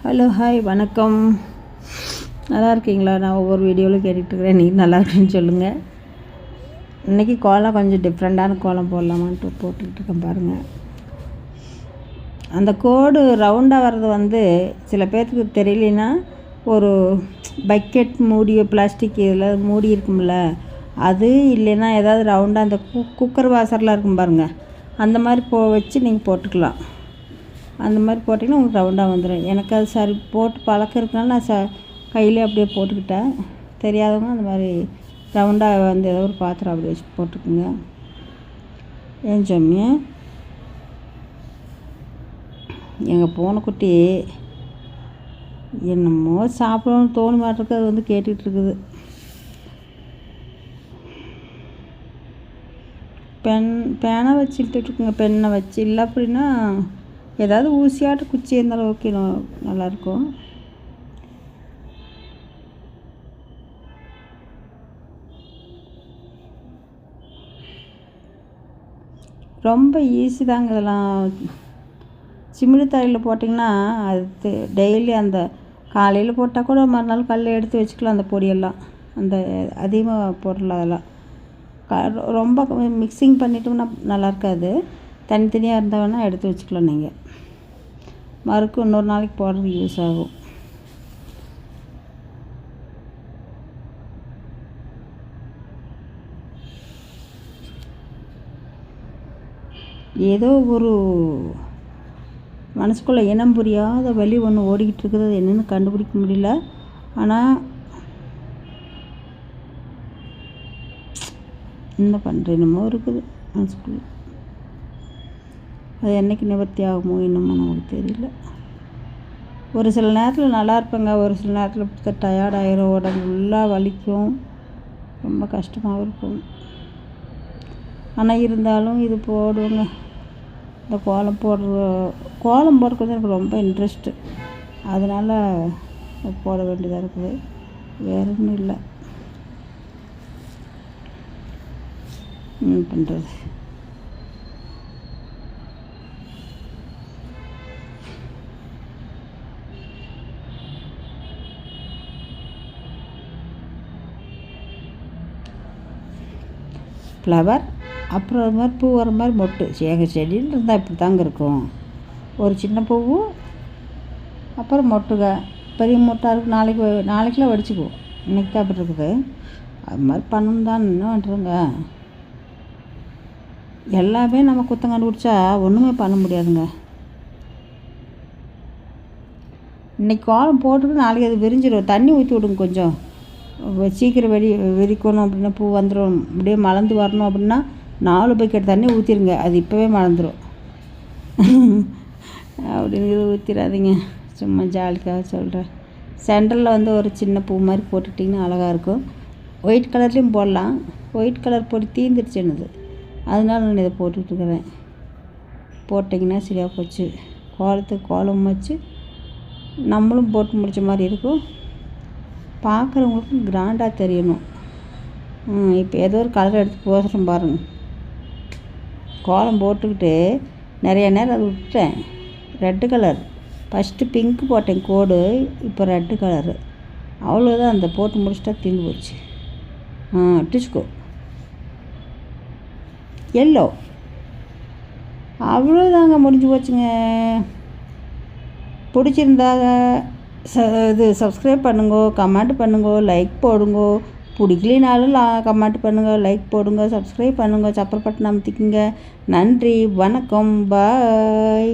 Hello hi வணக்கம். நல்லா இருக்கீங்களா? நான் ஒவ்வொரு வீடியோவில் கேட்டுட்ருக்கிறேன், நீ நல்லா இருக்குன்னு சொல்லுங்கள். இன்றைக்கி கோலம் கொஞ்சம் டிஃப்ரெண்ட்டான கோலம் போடலாமான்ட்டு போட்டுக்கிட்டு இருக்கேன் பாருங்கள். அந்த கோடு ரவுண்டாக வர்றது சில பேர்த்துக்கு தெரியலனா, ஒரு பக்கெட் மூடி பிளாஸ்டிக் இதில் மூடி இருக்கும்ல, அது இல்லைன்னா ஏதாவது ரவுண்டாக அந்த குக்கர் வாசர்லாம் இருக்கும் பாருங்கள், அந்த மாதிரி வச்சு நீங்கள் போட்டுக்கலாம். அந்த மாதிரி போட்டிங்கன்னா உங்களுக்கு ரவுண்டாக வந்துடும். எனக்கு அது சரி போட்டு பழக்கம் இருக்கனால நான் கையிலே அப்படியே போட்டுக்கிட்டேன். தெரியாதவங்க அந்த மாதிரி ரவுண்டாக ஏதோ ஒரு பாத்திரம் அப்படி வச்சு போட்டுக்குங்க. ஏன் சொம்மி எங்கள் பூனைக்குட்டி என்னமோ சாப்பிடணும்னு தோண மாட்டிருக்கு, அது கேட்டுட்ருக்குது. பேனை வச்சு இழுத்துட்ருக்குங்க, பெண்ணை வச்சு. இல்லை அப்படின்னா ஏதாவது ஊசியாட்டு குச்சி இருந்தாலும் ஓகே, நல்லாயிருக்கும். ரொம்ப ஈஸி தாங்க இதெல்லாம். சிமிழ் தரையில் போட்டிங்கன்னா அது டெய்லி அந்த காலையில் போட்டால் கூட மறுநாள் காலையில் எடுத்து வச்சுக்கலாம். அந்த பொடியெல்லாம் அந்த அதிகமாக போடலாம். அதெல்லாம் ரொம்ப மிக்சிங் பண்ணிட்டோம்னா நல்லா இருக்காது. தனித்தனியாக இருந்தால் வேணால் எடுத்து வச்சுக்கலாம். நீங்கள் மறுக்கு இன்னொரு நாளைக்கு போடுறதுக்கு யூஸ் ஆகும். ஏதோ ஒரு மனசுக்குள்ளே இனம் புரியாத வலி ஒன்று ஓடிக்கிட்டு இருக்குது. அது என்னென்னு கண்டுபிடிக்க முடியல. ஆனால் என்ன பண்ணுறேனுமோ இருக்குது மனசுக்குள்ளே. அது என்றைக்கு நிவர்த்தி ஆகுமோ என்னமோ நமக்கு தெரியல. ஒரு சில நேரத்தில் நல்லா இருப்பேங்க, ஒரு சில நேரத்தில் டயர்ட் ஆகிரும், உடம்பு ஃபுல்லாக வலிக்கும், ரொம்ப கஷ்டமாகவும் இருக்கும். ஆனால் இருந்தாலும் இது போடுவோங்க. இந்த கோலம் போடுறது எனக்கு ரொம்ப இன்ட்ரெஸ்ட்டு. அதனால் போட வேண்டியதாக இருக்குது, வேறு ஒன்றும் இல்லை. பண்ணுறது ஃப்ளவர், அப்புறம் அது மாதிரி பூ வர மாதிரி மொட்டு. எங்கள் செடின்னு இருந்தால் இப்படி தாங்க இருக்கும். ஒரு சின்ன பூவும் அப்புறம் மொட்டுங்க, பெரிய மொட்டாக இருக்குது. நாளைக்கெலாம் வடிச்சுக்குவோம். இன்றைக்கி தான் அப்படி இருக்குது. அது மாதிரி பண்ணணும் தான். என்ன பண்ணுறோங்க, எல்லாமே நம்ம குத்தம் கண்டுபிடிச்சா ஒன்றுமே பண்ண முடியாதுங்க. இன்றைக்கி கோலம் போட்டுட்டு நாளைக்கு அது விரிஞ்சிடும். தண்ணி ஊற்றி விடுங்க கொஞ்சம். சீக்கிரம் விரிக்கணும் அப்படின்னா, பூ வந்துடும். அப்படியே மலர்ந்து வரணும் அப்படின்னா 4 பக்கெட் தண்ணி ஊற்றிடுங்க. அது இப்போவே மலர்ந்துடும். அப்படிங்கிறது ஊற்றிடாதீங்க, சும்மா ஜாலிக்காக சொல்கிறேன். சென்டரில் ஒரு சின்ன பூ மாதிரி போட்டுக்கிட்டிங்கன்னா அழகாக இருக்கும். ஒயிட் கலர்லேயும் போடலாம். ஒயிட் கலர் பொடி தீர்ந்துருச்சு என்னது, அதனால நான் இதை போட்டுட்ருக்கிறேன். போட்டிங்கன்னா சரியாக போச்சு. கோலத்துக்கு கோலம் வச்சு நம்மளும் போட்டு முடித்த மாதிரி இருக்கும், பார்க்குறவங்களுக்கும் கிராண்டாக தெரியணும். இப்போ ஏதோ ஒரு கலர் எடுத்து போடுறோம் பாருங்கள். கோலம் போட்டுக்கிட்டு நிறைய நேரம் அதை விட்டுட்டேன். ரெட்டு கலர் ஃபஸ்ட்டு பிங்க்கு போட்டேன் கோடு, இப்போ ரெட்டு கலரு. அவ்வளோதான், அந்த போட்டு முடிச்சிட்டா தீர்ந்து போச்சு. டிஸ்கோ எல்லோ, அவ்வளோதாங்க, முடிஞ்சு போச்சுங்க. பிடிச்சிருந்தாங்க சப்ஸ்கிரைப் பண்ணுங்க, கமெண்ட் பண்ணுங்க, லைக் போடுங்க. பிடிக்கலினாலும் கமெண்ட் பண்ணுங்கள், லைக் போடுங்க, சப்ஸ்கிரைப் பண்ணுங்கள், சப்பர் பட்டன் அமுத்திக்குங்க. நன்றி, வணக்கம், பாய்.